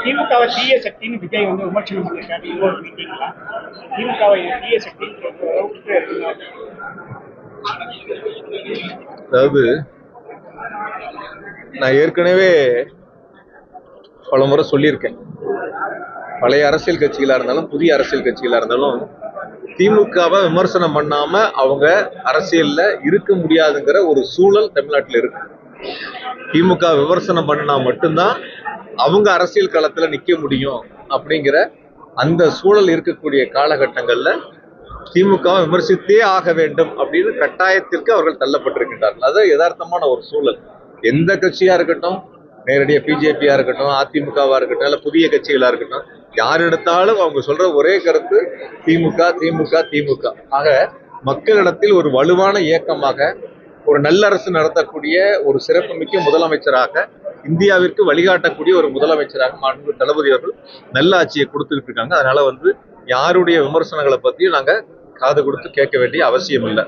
திமுகவை தீய சக்தின்னு விஜய் வந்து விமர்சனம் பண்ணிருக்காரு. இன்னொரு மீட்டிங்ல திமுகவை தீய சக்தின்னு அதாவது நான் ஏற்கனவே பல முறை சொல்லியிருக்கேன். பழைய அரசியல் கட்சிகளா இருந்தாலும் புதிய அரசியல் கட்சிகளா இருந்தாலும் திமுகவை விமர்சனம் பண்ணாம அவங்க அரசியல்ல இருக்க முடியாதுங்கிற ஒரு சூழல் தமிழ்நாட்டில் இருக்கு. திமுக விமர்சனம் பண்ணினா மட்டும்தான் அவங்க அரசியல் களத்துல நிக்க முடியும் அப்படிங்கிற அந்த சூழல் இருக்கக்கூடிய காலகட்டங்கள்ல திமுக விமர்சித்தே ஆக வேண்டும் அப்படின்னு கட்டாயத்திற்கு அவர்கள் தள்ளப்பட்டிருக்கின்றார்கள். அது யதார்த்தமான ஒரு சூழல். எந்த கட்சியா இருக்கட்டும், நேரடியாக பிஜேபியா இருக்கட்டும், அதிமுகவா இருக்கட்டும், இல்ல புதிய கட்சிகளா இருக்கட்டும், யார் எடுத்தாலும் அவங்க சொல்ற ஒரே கருத்து திமுக திமுக திமுக. ஆக மக்களிடத்தில் ஒரு வலுவான இயக்கமாக, ஒரு நல்லரசு நடத்தக்கூடிய ஒரு சிறப்புமிக்க முதலமைச்சராக, இந்தியாவிற்கு வழிகாட்டக்கூடிய ஒரு முதலமைச்சராக மாண்பு தளபதி அவர்கள் நல்ல ஆட்சியை கொடுத்துக்கிட்டு இருக்காங்க. அதனால யாருடைய விமர்சனங்களை பத்தியும் நாங்க காது கொடுத்து கேட்க வேண்டிய அவசியம் இல்லை.